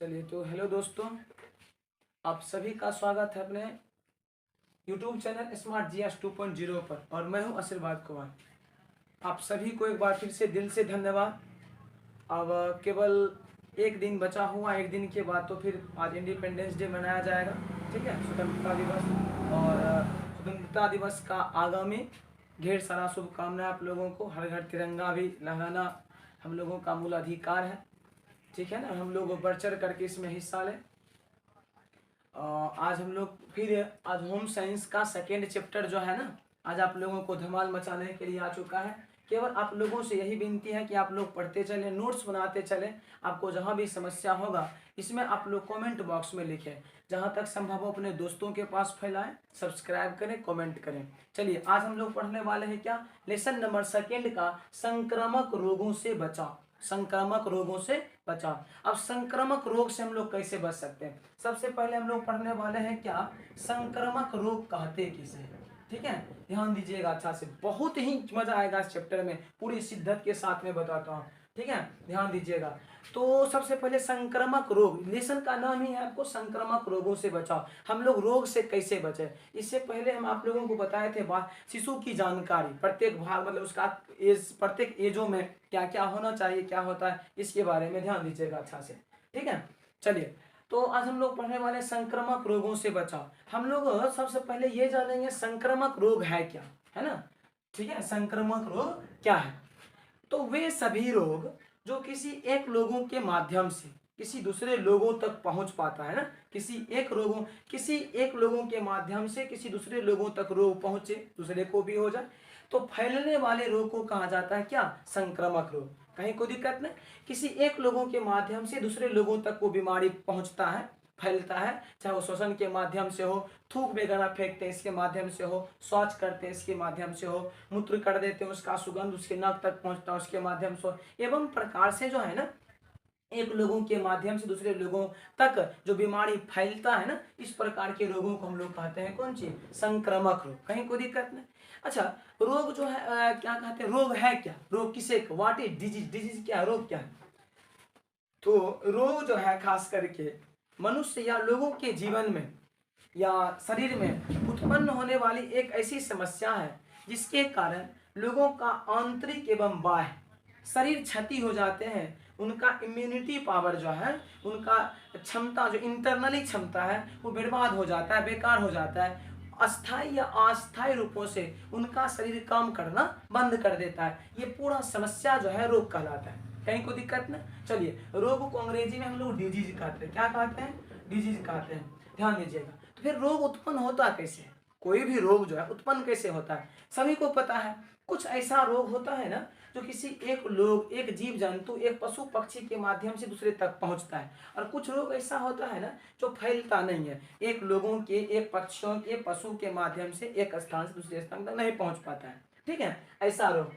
चलिए तो हेलो दोस्तों, आप सभी का स्वागत है अपने यूट्यूब चैनल स्मार्ट जीएस 2.0 पर। और मैं हूं आशीर्वाद कुमार। आप सभी को एक बार फिर से दिल से धन्यवाद। अब केवल एक दिन बचा हुआ, एक दिन के बाद तो फिर आज इंडिपेंडेंस डे मनाया जाएगा। ठीक है, स्वतंत्रता दिवस। और स्वतंत्रता दिवस का आगामी ढेर सारा शुभकामनाएं आप लोगों को। हर घर तिरंगा भी लहराना हम लोगों का मूल अधिकार है। ठीक है ना, हम लोग बढ़ चढ़ करके इसमें हिस्सा लें। आज हम लोग फिर आज होम साइंस का सेकेंड चैप्टर जो है ना, आज आप लोगों को धमाल मचाने के लिए आ चुका है। केवल आप लोगों से यही विनती है कि आप लोग पढ़ते चलें, नोट्स बनाते चलें। आपको जहां भी समस्या होगा इसमें आप लोग कमेंट बॉक्स में लिखें। जहां तक संभव हो अपने दोस्तों के पास फैलाएं, सब्सक्राइब करें, कमेंट करें। चलिए आज हम लोग पढ़ने वाले हैं क्या, लेसन नंबर सेकेंड का संक्रामक रोगों से बचाव। संक्रामक रोगों से बचाव। अब संक्रामक रोग से हम लोग कैसे बच सकते हैं, सबसे पहले हम लोग पढ़ने वाले हैं क्या, संक्रामक रोग कहते किसे। ठीक है, ध्यान दीजिएगा अच्छा से, बहुत ही मजा आएगा इस चैप्टर में, पूरी शिद्दत के साथ में बताता हूँ। ठीक है, ध्यान दीजिएगा। तो सबसे पहले संक्रामक रोग, लेसन का नाम ही है आपको संक्रामक रोगों से बचाव। हम लोग रोग से कैसे बचे, इससे पहले हम आप लोगों को बताए थे शिशु की जानकारी, प्रत्येक भाग मतलब उसका एज, प्रत्येक एजों में क्या क्या होना चाहिए, क्या होता है, इसके बारे में ध्यान दीजिएगा अच्छा से। ठीक है, चलिए तो आज हम लोग पढ़ने वाले संक्रामक रोगों से बचाव। हम लोग सबसे पहले ये जानेंगे संक्रामक रोग है क्या, है ना। ठीक है, संक्रामक रोग क्या है। तो वे सभी रोग जो किसी एक लोगों के माध्यम से किसी दूसरे लोगों तक पहुंच पाता है ना, किसी एक लोगों के माध्यम से किसी दूसरे लोगों तक रोग पहुंचे, दूसरे को भी हो जाए, तो फैलने वाले रोग को कहा जाता है क्या, संक्रामक रोग। कहीं कोई दिक्कत नहीं, किसी एक लोगों के माध्यम से दूसरे लोगों तक वो बीमारी पहुंचता है, फैलता है, चाहे वो श्वसन के माध्यम से हो, थूक वगैरह फेंकते हैं इसके माध्यम से हो, शौच करते हैं इसके माध्यम से हो, मूत्र कर देते हैं उसका सुगंध उसके नाक तक पहुंचता है उसके माध्यम से हो, एवं प्रकार से जो है ना, एक लोगों के माध्यम से दूसरे लोगों तक जो बीमारी फैलता है ना, इस प्रकार के रोगों को हम लोग कहते हैं कौन चीज, संक्रामक रोग। कहीं कोई दिक्कत नहीं। अच्छा, रोग जो है क्या कहते हैं, रोग है क्या, रोग किसे, व्हाट इज डिजीज, डिजीज क्या है, रोग क्या है। तो रोग जो है खास करके मनुष्य या लोगों के जीवन में या शरीर में उत्पन्न होने वाली एक ऐसी समस्या है जिसके कारण लोगों का आंतरिक एवं बाह्य शरीर क्षति हो जाते हैं। उनका इम्यूनिटी पावर जो है, उनका क्षमता जो इंटरनली क्षमता है वो बर्बाद हो जाता है, बेकार हो जाता है। अस्थायी या अस्थायी रूपों से उनका शरीर काम करना बंद कर देता है। ये पूरा समस्या जो है रोग कहलाता है। कहीं कोई दिक्कत ना। चलिए, रोग को अंग्रेजी में हम लोग डिजीज कहते हैं, क्या कहते हैं, डिजीज कहते हैं। ध्यान दीजिएगा। तो फिर रोग उत्पन्न होता कैसे, कोई भी रोग जो है उत्पन्न कैसे होता है, सभी को पता है। कुछ ऐसा रोग होता है ना जो किसी एक लोग, एक जीव जंतु, एक पशु पक्षी के माध्यम से दूसरे तक पहुंचता है। और कुछ रोग ऐसा होता है ना जो फैलता नहीं है, एक लोगों के, एक पक्षियों के, पशु के माध्यम से एक स्थान से दूसरे स्थान तक नहीं पहुंच पाता है। ठीक है, ऐसा रोग,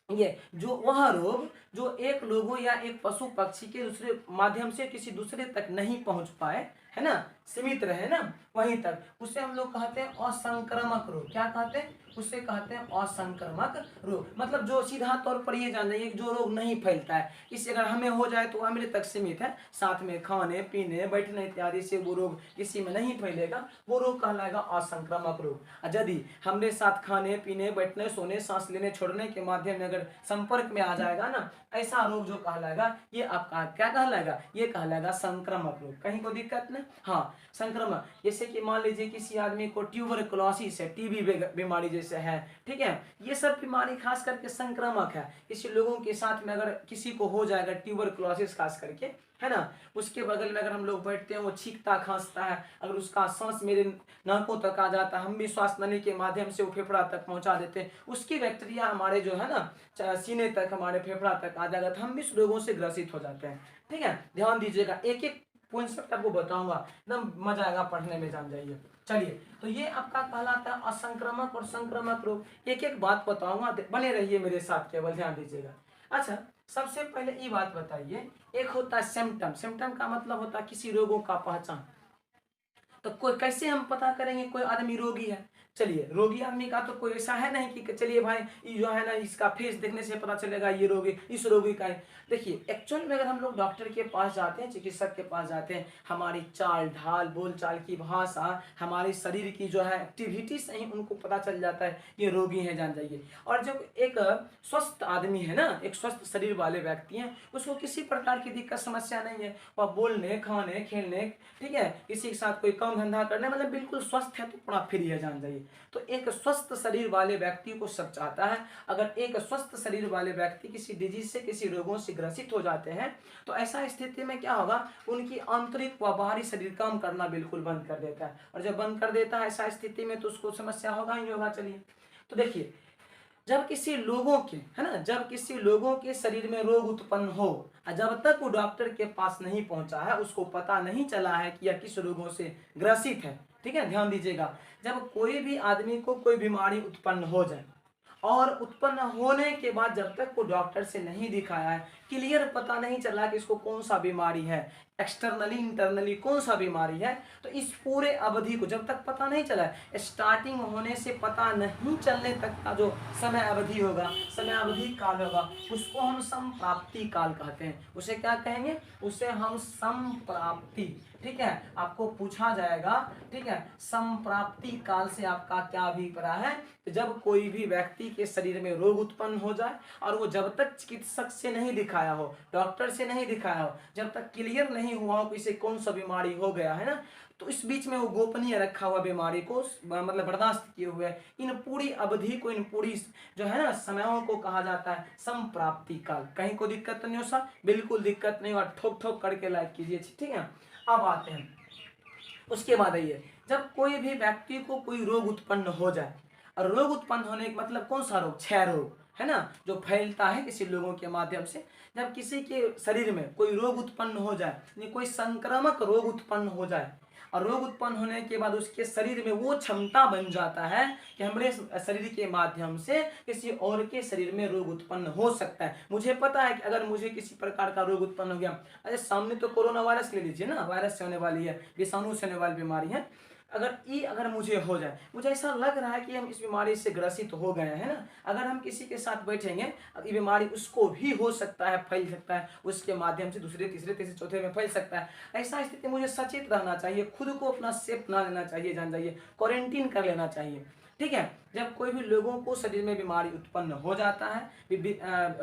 ये जो वह रोग जो एक लोगों या एक पशु पक्षी के दूसरे माध्यम से किसी दूसरे तक नहीं पहुंच पाए, है ना, सीमित रहे ना वहीं तक, उसे हम लोग कहते हैं असंक्रामक रोग। क्या कहते हैं, उसे कहते हैं असंक्रामक रोग। मतलब जो सीधा तौर पर ये जान जाइए जो रोग नहीं फैलता है, इससे अगर हमें हो जाए तो हमारे तक सीमित है, साथ में खाने पीने बैठने इत्यादि से वो रोग किसी में नहीं फैलेगा, वो रोग कहलाएगा असंक्रामक रोग। यदि हमने साथ खाने पीने बैठने सोने सांस लेने छोड़ने के माध्यम में अगर संपर्क में आ जाएगा ना, ऐसा रोग जो कहलाएगा ये आपका क्या कहलाएगा, ये कहलाएगा संक्रामक रोग। कहीं कोई दिक्कत नहीं। हाँ, संक्रमण, जैसे कि मान लीजिए किसी आदमी को ट्यूबरकुलोसिस है, टीबी बीमारी जैसे है। ठीक है, ये सब बीमारी खास करके संक्रामक है। किसी लोगों के साथ में अगर किसी को हो जाएगा ट्यूबरकुलोसिस खास करके, है ना, उसके बगल में अगर हम लोग बैठते हैं, वो छींकता खांसता है, अगर उसका सांस मेरे नाकों तक आ जाता है, हम भी श्वास नली के माध्यम से वो फेफड़ा तक पहुंचा देते हैं, उसकी बैक्टीरिया हमारे जो है ना सीने तक, हमारे फेफड़ा तक आ जाएगा, तो हम भी इस रोगों से ग्रसित हो जाते हैं। ठीक है, ध्यान दीजिएगा, एक एक कॉन्सेप्ट आपको बताऊंगा, एकदम मजा आएगा पढ़ने में, जान जाइए। चलिए, तो ये आपका कहलाता है असंक्रामक और संक्रामक रोग। एक एक बात बताऊंगा, बने रहिए मेरे साथ, केवल ध्यान दीजिएगा। अच्छा, सबसे पहले ये बात बताइए, एक होता है सिम्टम। सिम्टम का मतलब होता है किसी रोगों का पहचान। तो कोई कैसे हम पता करेंगे कोई आदमी रोगी है, चलिए रोगी आदमी का तो कोई ऐसा है नहीं कि चलिए भाई ये जो है ना इसका फेस देखने से पता चलेगा ये रोगी इस रोगी का है। देखिए एक्चुअल में अगर हम लोग डॉक्टर के पास जाते हैं, चिकित्सक के पास जाते हैं, हमारी चाल ढाल बोल चाल की भाषा, हमारे शरीर की जो है एक्टिविटी से ही उनको पता चल जाता है ये रोगी है, जान जाइए। और जब एक स्वस्थ आदमी है ना, एक स्वस्थ शरीर वाले व्यक्ति हैं, उसको किसी प्रकार की दिक्कत समस्या नहीं है, वह बोलने खाने खेलने, ठीक है, किसी के साथ कोई काम धंधा करने, मतलब बिल्कुल स्वस्थ है तो पूरा फ्री है, जान जाइए। तो एक स्वस्थ शरीर वाले व्यक्ति को सब चाहता है। अगर एक स्वस्थ शरीर वाले व्यक्ति किसी डिजीज से, किसी रोगों से ग्रसित हो जाते हैं तो ऐसा स्थिति में क्या होगा, उनकी आंतरिक व बाहरी शरीर काम करना बिल्कुल बंद कर देता है। और जब बंद कर देता है ऐसा स्थिति में तो उसको समस्या होगा ही होगा। चलिए तो देखिए, जब किसी लोगों के है ना, जब किसी लोगों के शरीर में रोग उत्पन्न हो, जब तक वो डॉक्टर के पास नहीं पहुंचा है, उसको पता नहीं चला है कि यह किस रोगों से ग्रसित है, ठीक है, ध्यान दीजिएगा। जब कोई भी आदमी को कोई बीमारी उत्पन्न हो जाए और उत्पन्न होने के बाद जब तक वो डॉक्टर से नहीं दिखाया है, क्लियर पता नहीं चला कि इसको कौन सा बीमारी है, एक्सटर्नली इंटरनली कौन सा बीमारी है, तो इस पूरे अवधि को जब तक पता नहीं चला, स्टार्टिंग होने से पता नहीं चलने तक का जो समय अवधि होगा, समय अवधि काल होगा, उसको हम संप्राप्ति काल कहते हैं। उसे क्या कहेंगे, उसे हम संप्राप्ति, ठीक है, आपको पूछा जाएगा, ठीक है, संप्राप्ति काल से आपका क्या अभिप्राय है। तो जब कोई भी व्यक्ति के शरीर में रोग उत्पन्न हो जाए और वो जब तक चिकित्सक से नहीं दिखाया हो, डॉक्टर से नहीं दिखाया हो, जब तक क्लियर नहीं हुआ हो कि इसे कौन सा बीमारी हो गया है ना, तो इस बीच में वो गोपनीय रखा हुआ बीमारी को मतलब बर्दाश्त किए हुए, इन पूरी अवधि को, इन पूरी जो है ना समयों को कहा जाता है संप्राप्ति काल। कहीं कोई दिक्कत तो नहीं हो सा, बिल्कुल दिक्कत नहीं, और ठोक ठोक करके लाइक कीजिए, ठीक है। अब आते हैं उसके बाद आइए, जब कोई भी व्यक्ति को कोई रोग उत्पन्न हो जाए, और रोग उत्पन्न होने का मतलब कौन सा रोग, क्षय रोग है ना, जो फैलता है किसी लोगों के माध्यम से। जब किसी के शरीर में कोई रोग उत्पन्न हो जाए, यानी कोई संक्रामक रोग उत्पन्न हो जाए, और रोग उत्पन्न होने के बाद उसके शरीर में वो क्षमता बन जाता है कि हमारे शरीर के माध्यम से किसी और के शरीर में रोग उत्पन्न हो सकता है। मुझे पता है कि अगर मुझे किसी प्रकार का रोग उत्पन्न हो गया, अरे सामने तो कोरोना वायरस ले लीजिए ना, वायरस से होने वाली है, विषाणु से होने वाली बीमारी है, अगर मुझे हो जाए, मुझे ऐसा लग रहा है कि हम इस बीमारी से ग्रसित हो गए हैं ना, अगर हम किसी के साथ बैठेंगे, ये बीमारी उसको भी हो सकता है, फैल सकता है, उसके माध्यम से दूसरे तीसरे चौथे में फैल सकता है। ऐसा स्थिति मुझे सचेत रहना चाहिए, खुद को अपना सेफ ना लेना चाहिए, जान जाइए, क्वारंटीन कर लेना चाहिए, ठीक है। जब कोई भी लोगों को शरीर में बीमारी उत्पन्न हो जाता है,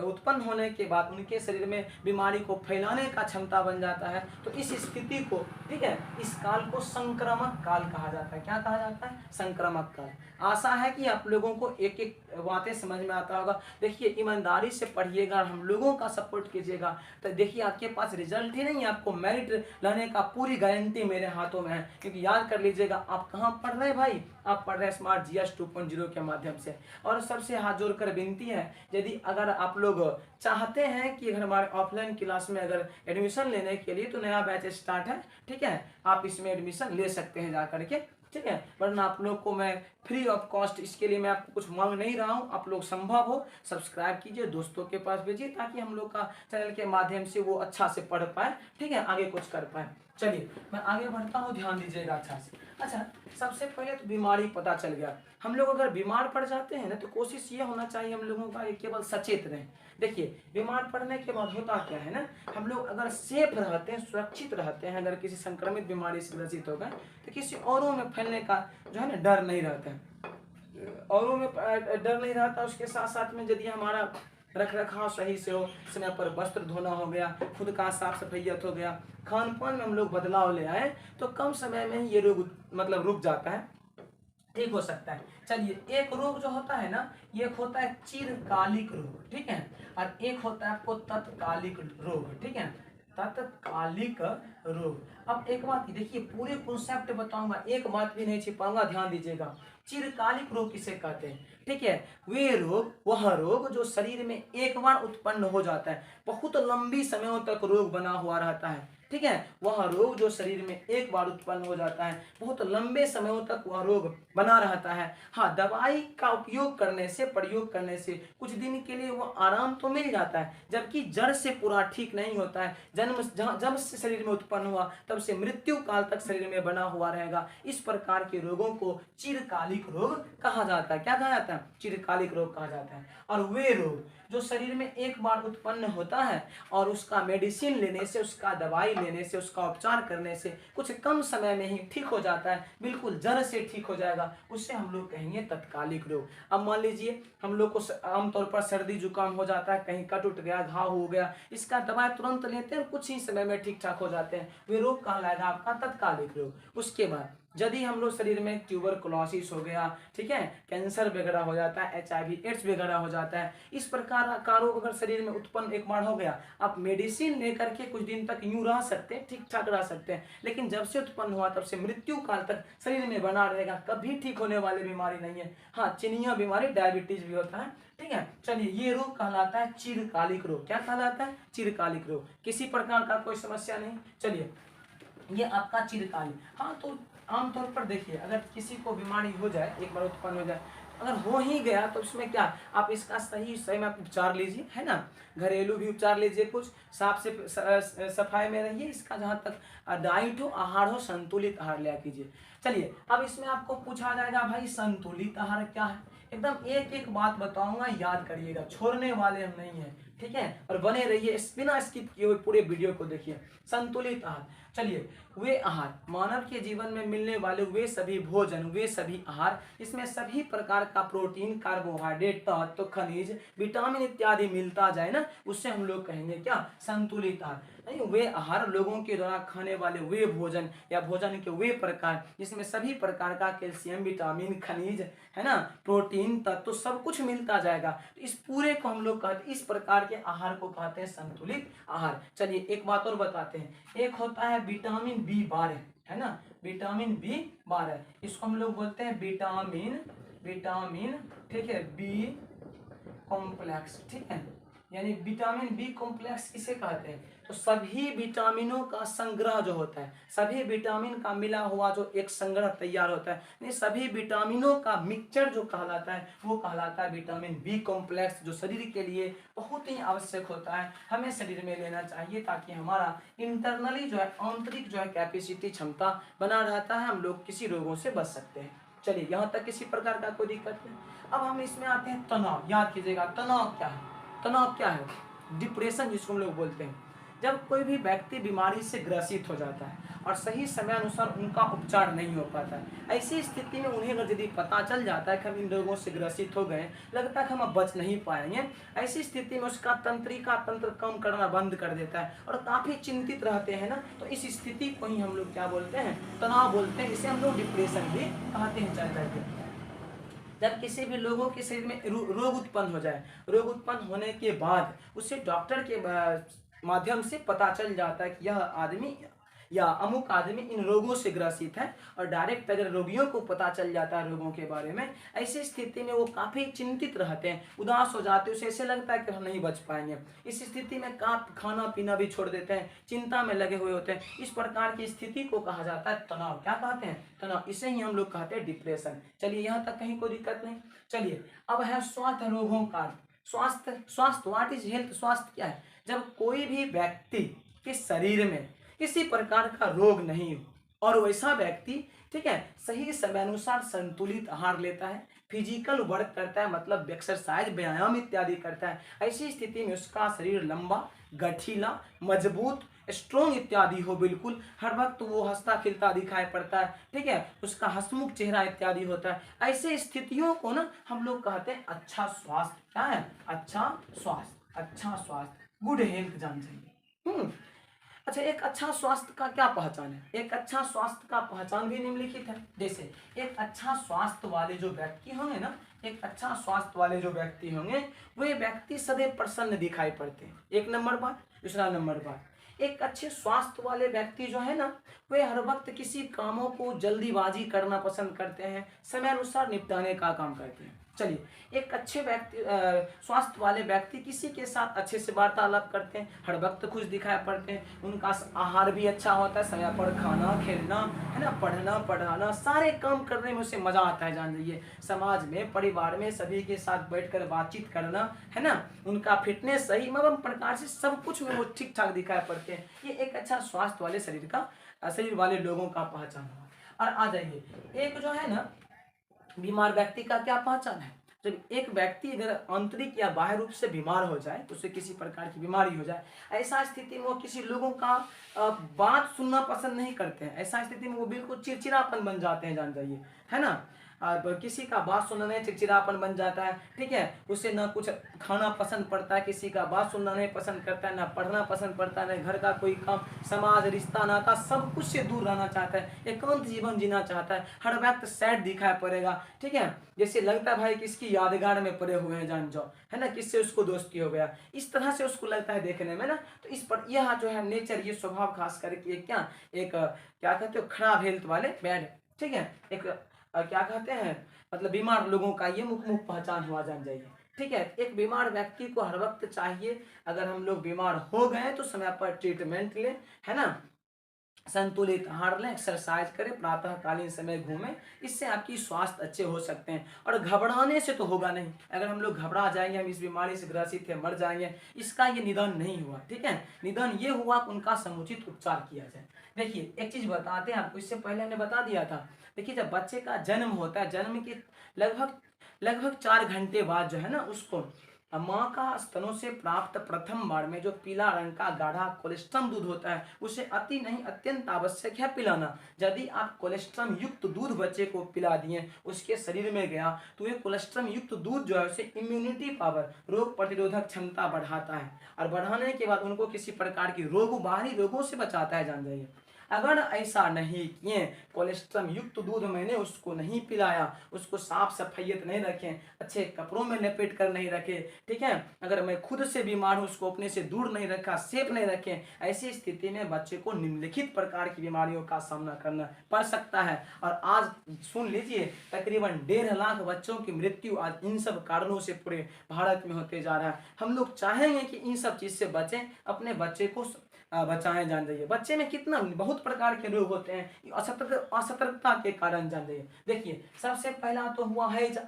उत्पन्न होने के बाद उनके शरीर में बीमारी को फैलाने का क्षमता बन जाता है, तो इस स्थिति को, ठीक है, इस काल को संक्रामक काल कहा जाता है। क्या कहा जाता है, संक्रामक काल। आशा है कि आप लोगों को एक एक बातें समझ में आता होगा। देखिए ईमानदारी से पढ़िएगा, हम लोगों का सपोर्ट कीजिएगा, तो देखिए आपके पास रिजल्ट ही नहीं, आपको मेरिट लाने का पूरी गारंटी मेरे हाथों में है। क्योंकि याद कर लीजिएगा, आप कहाँ पढ़ रहे हैं भाई, आप पढ़ रहे हैं स्मार्ट जीएस 2.0 के माध्यम से। और सबसे हाथ जोड़कर विनती है, यदि अगर आप लोग चाहते हैं कि अगर हमारे ऑफलाइन क्लास में अगर एडमिशन लेने के लिए, तो नया बैच स्टार्ट है, ठीक है, आप इसमें एडमिशन ले सकते हैं जा करके, ठीक है। वरना आप लोग को मैं फ्री ऑफ कॉस्ट, इसके लिए मैं आपको कुछ मांग नहीं रहा हूँ, आप लोग संभव हो सब्सक्राइब कीजिए, दोस्तों के पास भेजिए, ताकि हम लोग का चैनल के माध्यम से वो अच्छा से पढ़ पाए, ठीक है, आगे कुछ कर पाए। चलिए मैं आगे बढ़ता हूँ, ध्यान दीजिएगा अच्छा से। अच्छा, सबसे पहले तो बीमारी पता चल गया। हम लोग अगर बीमार पड़ जाते हैं ना, तो कोशिश ये होना चाहिए हम लोगों का केवल सचेत रहें। देखिए बीमार पड़ने के बाद होता क्या है ना, हम लोग अगर सेफ रहते हैं, सुरक्षित रहते हैं, अगर किसी संक्रमित बीमारी से ग्रसित हो गए, तो किसी औरों में फैलने का जो है ना डर नहीं रहता है, औरों में डर नहीं रहता। उसके साथ साथ में यदि हमारा रख रखाव सही से हो, समय पर वस्त्र धोना हो गया, खुद का साफ सफाइयत हो गया, खान पान में हम लोग बदलाव ले आए, तो कम समय में ही ये रोग मतलब रुक जाता है, ठीक हो सकता है। चलिए, एक रोग जो होता है ना, एक होता है चिरकालिक रोग, ठीक है, और एक होता है आपको तत्कालिक रोग, ठीक है, तत्कालिक रोग। अब एक बात देखिए, पूरे कॉन्सेप्ट बताऊंगा, एक बात भी नहीं छिपाऊंगा, ध्यान दीजिएगा। चिरकालिक रोग किसे कहते हैं, ठीक है, वे रोग, वह रोग जो शरीर में एक बार उत्पन्न हो जाता है, बहुत लंबी समयों तक रोग बना हुआ रहता है, ठीक है, वह रोग जो शरीर में एक बार उत्पन्न हो जाता है बहुत लंबे समयों तक वह रोग बना रहता है। हाँ, दवाई का उपयोग करने से, प्रयोग करने से कुछ दिन के लिए वो आराम तो मिल जाता है, जबकि जड़ से पूरा ठीक नहीं होता है। जब से शरीर में उत्पन्न हुआ तब से मृत्यु काल तक शरीर में बना हुआ रहेगा। इस प्रकार के रोगों को चिरकालिक रोग कहा जाता है। क्या कहा जाता है? चिरकालिक रोग कहा जाता है। और वे रोग जो शरीर में एक बार उत्पन्न होता है और उसका मेडिसिन लेने से, उसका दवाई लेने से, उसका उपचार करने से कुछ कम समय में ही ठीक हो जाता है, बिल्कुल जड़ से ठीक हो जाएगा, उससे हम लोग कहेंगे तत्कालिक रोग। अब मान लीजिए हम लोग को आमतौर पर सर्दी जुकाम हो जाता है, कहीं कट उठ गया, घाव हो गया, इसका दवाई तुरंत लेते हैं, कुछ ही समय में ठीक ठाक हो जाते हैं, वे रोग कहलाएगा आपका तत्कालिक रोग। उसके बाद यदि हम लोग शरीर में ट्यूबरकुलोसिस हो गया, ठीक है, कैंसर वगैरह हो जाता है, HIV एड्स वगैरह हो जाता है, इस प्रकार का रोग अगर शरीर में उत्पन्न एक बार हो गया, आप मेडिसिन लेकर के कुछ दिन तक यूं रह सकते हैं, ठीक ठाक रह सकते हैं, लेकिन जब से उत्पन्न हुआ तब से मृत्यु काल तक शरीर में बना रहेगा, कभी ठीक होने वाली बीमारी नहीं है। हाँ, चिनिया बीमारी, डायबिटीज भी होता है, ठीक है। चलिए, ये रोग कहलाता है चिरकालिक रोग। क्या कहलाता है? चिरकालिक रोग। किसी प्रकार का कोई समस्या नहीं। चलिए, ये आपका चिरकालिक। हाँ, तो आमतौर पर देखिए, अगर किसी को बीमारी हो जाए, एक बार उत्पन्न हो जाए, अगर हो ही गया तो इसमें क्या, आप इसका सही में आप उपचार लीजिए, है ना, घरेलू भी उपचार लीजिए, कुछ साफ से सफाई में रहिए, इसका जहाँ तक डाइट हो, आहार हो, संतुलित आहार लिया कीजिए। चलिए, अब इसमें आपको पूछा जाएगा भाई संतुलित आहार क्या है। एकदम एक एक बात बताऊंगा, याद करिएगा, छोड़ने वाले हम नहीं हैं, ठीक है, और बने रहिए, बिना स्किप किए हुए पूरे वीडियो को देखिए। संतुलित आहार, चलिए, वे आहार मानव के जीवन में मिलने वाले वे सभी भोजन, वे सभी आहार, इसमें सभी प्रकार का प्रोटीन, कार्बोहाइड्रेट, तत्व, खनिज, विटामिन इत्यादि मिलता जाए ना, उससे हम लोग कहेंगे क्या, संतुलित आहार। नहीं, वे आहार लोगों के द्वारा खाने वाले वे भोजन या भोजन के वे प्रकार जिसमें सभी प्रकार का कैल्शियम, विटामिन, खनिज, है ना, प्रोटीन, तत्व सब कुछ मिलता जाएगा, तो इस पूरे को हम लोग कहते हैं, इस प्रकार के आहार को कहते हैं संतुलित आहार। चलिए, एक बात और बताते हैं, एक होता है विटामिन B12, है ना, विटामिन B12, इसको हम लोग बोलते हैं विटामिन, ठीक है, बी कॉम्प्लेक्स, ठीक है, यानी विटामिन बी कॉम्प्लेक्स किसे कहते हैं, तो सभी विटामिनों का संग्रह जो होता है, सभी विटामिन का मिला हुआ जो एक संग्रह तैयार होता है, नहीं, सभी विटामिनों का मिक्सचर जो कहलाता है वो कहलाता है विटामिन बी कॉम्प्लेक्स, जो शरीर के लिए बहुत ही आवश्यक होता है, हमें शरीर में लेना चाहिए, ताकि हमारा इंटरनली जो है, आंतरिक जो है कैपेसिटी, क्षमता बना रहता है, हम लोग किसी रोगों से बच सकते हैं। चलिए, यहाँ तक किसी प्रकार का कोई दिक्कत नहीं। अब हम इसमें आते हैं तनाव। याद कीजिएगा, तनाव क्या है? तनाव क्या है? डिप्रेशन जिसको हम लोग बोलते हैं। जब कोई भी व्यक्ति बीमारी से ग्रसित हो जाता है और सही समय अनुसार उनका उपचार नहीं हो पाता है, ऐसी स्थिति में उन्हें अगर यदि पता चल जाता है कि हम इन रोगों से ग्रसित हो गए, लगता है कि हम अब बच नहीं पाएंगे, ऐसी स्थिति में उसका तंत्रिका तंत्र काम करना बंद कर देता है और काफ़ी चिंतित रहते हैं ना, तो इस स्थिति को ही हम लोग क्या बोलते हैं, तनाव बोलते हैं। इसे हम लोग डिप्रेशन भी कहते हैं। चल करके जब किसी भी लोगों के शरीर में रोग उत्पन्न हो जाए, रोग उत्पन्न होने के बाद उसे डॉक्टर के माध्यम से पता चल जाता है कि यह आदमी या अमुक आदमी इन रोगों से ग्रसित है, और डायरेक्ट अगर रोगियों को पता चल जाता है रोगों के बारे में, ऐसी स्थिति में वो काफ़ी चिंतित रहते हैं, उदास हो जाते हैं, उसे ऐसे लगता है कि हम नहीं बच पाएंगे। इस स्थिति में खाना पीना भी छोड़ देते हैं, चिंता में लगे हुए होते हैं। इस प्रकार की स्थिति को कहा जाता है तनाव। क्या कहते हैं? तनाव। इसे ही हम लोग कहते हैं डिप्रेशन। चलिए, यहाँ तक कहीं कोई दिक्कत नहीं। चलिए, अब है स्वास्थ्य रोगों का स्वास्थ्य व्हाट इज हेल्थ। स्वास्थ्य क्या है? जब कोई भी व्यक्ति के शरीर में किसी प्रकार का रोग नहीं हो और वैसा व्यक्ति, ठीक है, सही समय अनुसार संतुलित आहार लेता है, फिजिकल वर्क करता है, मतलब एक्सरसाइज, व्यायाम इत्यादि करता है, ऐसी स्थिति में उसका शरीर लंबा, गठीला, मजबूत, स्ट्रोंग इत्यादि हो, बिल्कुल हर वक्त वो हंसता खिलता दिखाई पड़ता है, ठीक है, उसका हंसमुख चेहरा इत्यादि होता है। ऐसे स्थितियों को ना हम लोग कहते हैं अच्छा स्वास्थ्य। क्या है? अच्छा स्वास्थ्य, गुड हेल्थ जान चाहिए। अच्छा, एक अच्छा स्वास्थ्य का क्या पहचान है? एक अच्छा स्वास्थ्य का पहचान भी निम्नलिखित है। जैसे एक अच्छा स्वास्थ्य वाले जो व्यक्ति होंगे ना, एक अच्छा स्वास्थ्य वाले जो व्यक्ति होंगे, वे व्यक्ति सदैव प्रसन्न दिखाई पड़ते हैं। एक नंबर बात। दूसरा नंबर बात, एक अच्छे स्वास्थ्य वाले व्यक्ति जो है ना, वे हर वक्त किसी कामों को जल्दीबाजी करना पसंद करते हैं, समय अनुसार निपटाने का काम करते हैं। चलिए, एक अच्छे व्यक्ति स्वास्थ्य वाले व्यक्ति किसी के साथ अच्छे से वार्तालाप करते हैं, हर वक्त खुश दिखाई पड़ते हैं, उनका आहार भी अच्छा होता है, समय पर खाना, खेलना, है ना, पढ़ना, पढ़ाना, सारे काम करने में उसे मजा आता है। जान लीजिए, समाज में, परिवार में सभी के साथ बैठकर बातचीत करना, है ना, उनका फिटनेस सही एवं प्रकार से सब कुछ में वो ठीक ठाक दिखाई पड़ते हैं। ये एक अच्छा स्वास्थ्य वाले शरीर वाले लोगों का पहचान हुआ। और आ जाइए, एक जो है ना बीमार व्यक्ति का क्या पहचान है। जब एक व्यक्ति अगर आंतरिक या बाह्य रूप से बीमार हो जाए, उसे किसी प्रकार की बीमारी हो जाए, ऐसा स्थिति में वो किसी लोगों का बात सुनना पसंद नहीं करते हैं। ऐसा स्थिति में वो बिल्कुल चिड़चिड़ापन बन जाते हैं, जान जाइए, है ना। किसी का बात सुनना नहीं, चिड़चिड़ापन बन जाता है, ठीक है। उसे ना कुछ खाना पसंद पड़ता है, किसी का बात सुनना नहीं पसंद करता है, ना पढ़ना पसंद पड़ता है, ना घर का कोई काम, समाज, रिश्ता, नाता, सब कुछ से दूर रहना चाहता है, एकांत जीवन जीना चाहता है, हर वक्त सैड दिखाई पड़ेगा, ठीक है। जैसे लगता है भाई किसकी यादगार में पड़े हुए हैं, जान जाओ, है ना, किससे उसको दोस्ती हो गया, इस तरह से उसको लगता है देखने में ना। तो इस पर यह जो है नेचर, ये स्वभाव खास करके क्या कहते हो, खराब हेल्थ वाले बैड, ठीक है, एक क्या कहते हैं, मतलब बीमार लोगों का ये मुख्य पहचान हुआ, जान जाइए, ठीक है। एक बीमार व्यक्ति को हर वक्त चाहिए, अगर हम लोग बीमार हो गए तो समय पर ट्रीटमेंट लें, है ना, संतुलित आहार लें, एक्सरसाइज करें, प्रातःकालीन समय घूमें, इससे आपकी स्वास्थ्य अच्छे हो सकते हैं। और घबराने से तो होगा नहीं, अगर हम लोग घबरा जाएंगे, हम इस बीमारी से ग्रसित है, मर जाएंगे, इसका ये निदान नहीं हुआ, ठीक है। निदान ये हुआ उनका समुचित उपचार किया जाए। देखिए, एक चीज बताते हैं आपको, इससे पहले हमने बता दिया था। देखिए, जब बच्चे का जन्म होता है, जन्म के लगभग लगभग 4 घंटे बाद जो है ना, उसको माँ का स्तनों से प्राप्त प्रथम बार में जो पीला रंग का गाढ़ा कोलेस्ट्रम दूध होता है, उसे अति नहीं अत्यंत आवश्यक है पिलाना। यदि आप कोलेस्ट्रम युक्त दूध बच्चे को पिला दिए, उसके शरीर में गया, तो ये कोलेस्ट्रम युक्त दूध जो है उसे इम्यूनिटी पावर, रोग प्रतिरोधक क्षमता बढ़ाता है, और बढ़ाने के बाद उनको किसी प्रकार की बाहरी रोगों से बचाता है, जान जाइए। अगर ऐसा नहीं किए, कोलेस्ट्रम युक्त दूध मैंने उसको नहीं पिलाया, उसको साफ सफाइयत नहीं रखें, अच्छे कपड़ों में लपेट कर नहीं रखे, ठीक है, अगर मैं खुद से बीमार हूँ, उसको अपने से दूर नहीं रखा, सेफ नहीं रखें, ऐसी स्थिति में बच्चे को निम्नलिखित प्रकार की बीमारियों का सामना करना पड़ सकता है। और आज सुन लीजिए, तकरीबन 1.5 लाख बच्चों की मृत्यु आज इन सब कारणों से पूरे भारत में होते जा रहा है। हम लोग चाहेंगे कि इन सब चीज से बचें, अपने बच्चे को बचाएं, जान जाइए। बच्चे में कितना बहुत प्रकार के रोग होते हैं असतर्कता के कारण, जान जाइए। देखिए, सबसे पहला तो हुआ हैजा,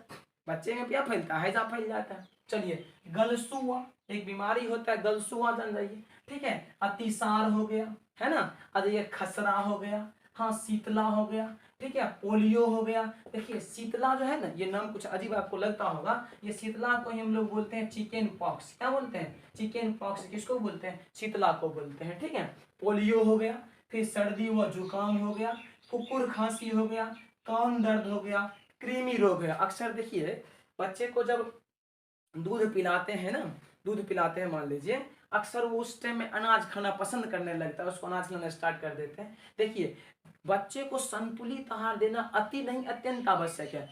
बच्चे में क्या फैलता है, हैजा फैल जाता है। चलिए, गलसुआ एक बीमारी होता है, गलसुआ, जान जाइए, ठीक है। अतिसार हो गया, है ना, और ये खसरा हो गया, हाँ, शीतला हो गया, ठीक है, पोलियो हो गया। देखिए, शीतला जो है ना, ये नाम कुछ अजीब आपको लगता होगा, ये शीतला को ही हम लोग बोलते हैं चिकन पॉक्स। क्या बोलते हैं, चिकन पॉक्स किसको बोलते हैं, शीतला को बोलते हैं, ठीक है। पोलियो हो गया, फिर सर्दी व जुकाम हो गया, कुकुर खांसी हो गया, कान दर्द हो गया, कृमि रोग है। अक्सर देखिए, बच्चे को जब दूध पिलाते हैं ना, दूध पिलाते हैं मान लीजिए, अक्सर वो उस टाइम में अनाज खाना पसंद करने लगता है, उसको अनाज खिलाना स्टार्ट कर देते हैं। देखिए, बच्चे को संतुलित आहार देना अति नहीं अत्यंत आवश्यक है।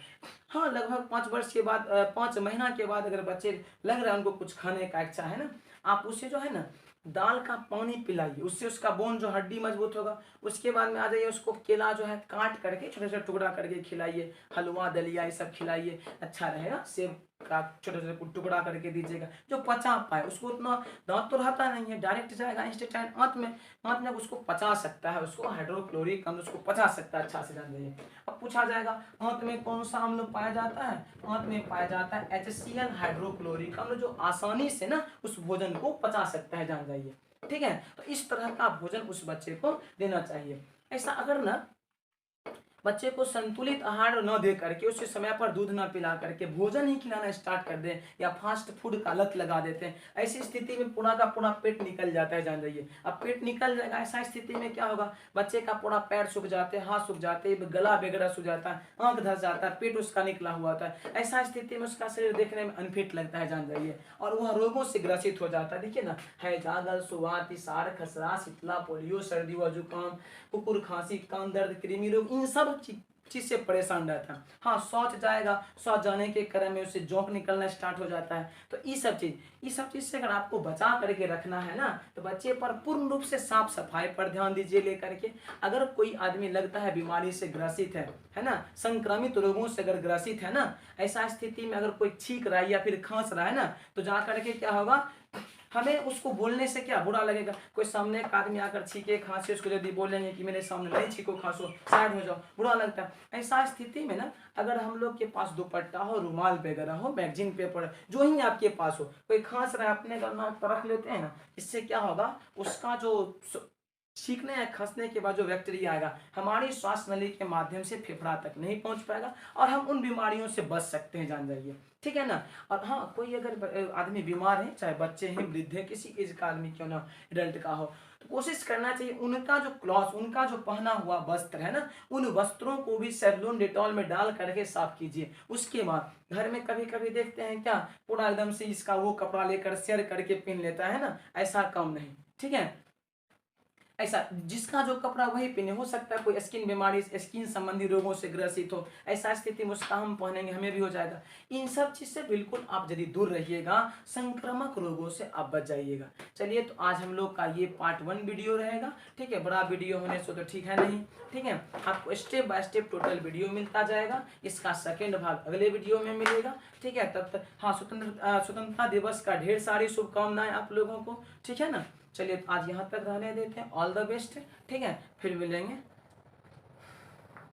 हाँ, लगभग 5 वर्ष के बाद, 5 महीना के बाद अगर बच्चे लग रहा है उनको कुछ खाने का इच्छा है ना, आप उसे जो है ना दाल का पानी पिलाइए, उससे उसका बोन जो हड्डी मजबूत होगा। उसके बाद में आ जाइए, उसको केला जो है काट करके छोटे छोटे टुकड़ा करके खिलाइए, हलवा दलिया ये सब खिलाइए, अच्छा रहेगा। सेब का छोटे छोटे टुकड़ा करके दीजिएगा, जो पचा पाए, उसको उतना दांत तो रहता नहीं है, डायरेक्ट जाएगा इंस्टेंट आंत में उसको पचा सकता है, उसको हाइड्रोक्लोरिक अम्ल उसको पचा सकता है, अच्छा से जान लीजिए। अब पूछा जाएगा आंत में कौन सा अम्ल पाया जाता है, आंत में पाया जाता है HCl हाइड्रोक्लोरिक अम्ल, जो आसानी से ना उस भोजन को पचा सकता है, जान जाइए, ठीक है। तो इस तरह का भोजन उस बच्चे को देना चाहिए। ऐसा अगर ना बच्चे को संतुलित आहार न दे करके, उसे समय पर दूध न पिला करके भोजन ही खिलाना स्टार्ट कर दें, या फास्ट फूड का लत लगा देते हैं, ऐसी स्थिति में पूरा का पूरा पेट निकल जाता है, जान जाइए। अब पेट निकल जाएगा, ऐसा स्थिति में क्या होगा, बच्चे का पूरा पैर सूख जाते हैं, हाथ सूख जाते हैं, गला वगैरह सूख जाता है, आंख धस जाता है, पेट उसका निकला हुआ होता है। ऐसा स्थिति में उसका शरीर देखने में अनफिट लगता है, जान जाइए, और वह रोगों से ग्रसित हो जाता है। देखिए ना, हैजा, गलसुआ, अतिसार, खसरा, शीतला, पोलियो, सर्दी व जुकाम, कुकुर खांसी, कान दर्द, कृमि रोग, इन सब हर चीज से परेशान रहता है। हाँ, शौच जाएगा, शौच जाने के क्रम में उससे जोंक निकलना स्टार्ट हो जाता है। तो ये सब चीज से अगर आपको बचा करके रखना है ना, तो बच्चे पर पूर्ण रूप से साफ सफाई पर ध्यान दीजिए लेकर के। अगर कोई आदमी लगता है बीमारी से ग्रसित है ना, संक्रमित रोगों से अगर ग्रसित है ना, ऐसा स्थिति में अगर कोई छींक रहा है या फिर खांस रहा है ना, तो जा करके क्या होगा, हमें उसको बोलने से क्या बुरा लगेगा। कोई सामने एक आदमी आकर छींके खांसे, उसको यदि बोलेंगे कि मेरे सामने नहीं छींको खांसो, साइड हो जाओ, बुरा लगता है। ऐसा स्थिति में ना, अगर हम लोग के पास दुपट्टा हो, रुमाल वगैरह हो, मैगजीन पेपर जो ही आपके पास हो, कोई खांस रहा है अपने नाक पर रख लेते हैं ना, इससे क्या होगा, उसका जो छींकने या खांसने के बाद जो बैक्टीरिया आएगा हमारी श्वास नली के माध्यम से फेफड़ा तक नहीं पहुंच पाएगा और हम उन बीमारियों से बच सकते हैं, जान जाइए, ठीक है ना। और हाँ, कोई अगर आदमी बीमार है, चाहे बच्चे हैं, वृद्ध है, किसी एज का आदमी क्यों ना, एडल्ट का हो, तो कोशिश करना चाहिए उनका जो क्लॉथ, उनका जो पहना हुआ वस्त्र है ना, उन वस्त्रों को भी सेवलॉन डेटॉल में डाल करके साफ कीजिए। उसके बाद घर में कभी कभी देखते हैं क्या, पूरा एकदम से इसका वो कपड़ा लेकर शेयर करके पहन लेता है ना, ऐसा काम नहीं, ठीक है। ऐसा जिसका जो कपड़ा वही पहने, हो सकता है कोई स्किन बीमारी, स्किन संबंधी रोगों से ग्रसित हो, ऐसा स्थिति में उसका हम पहनेंगे, हमें भी हो जाएगा। इन सब चीज से बिल्कुल आप यदि दूर रहिएगा, संक्रामक रोगों से आप बच जाइएगा। चलिए, तो आज हम लोग का ये पार्ट 1 वीडियो रहेगा, ठीक है। बड़ा वीडियो होने से तो ठीक है नहीं, ठीक है। आपको step by step total video मिलता जाएगा, इसका सेकेंड भाग अगले वीडियो में मिलेगा, ठीक है। तब तक हाँ, स्वतंत्रता दिवस का ढेर सारी शुभकामनाएं आप लोगों को, ठीक है ना। चलिए, आज यहाँ तक रहने देते हैं। ऑल द बेस्ट, ठीक है, फिर मिलेंगे।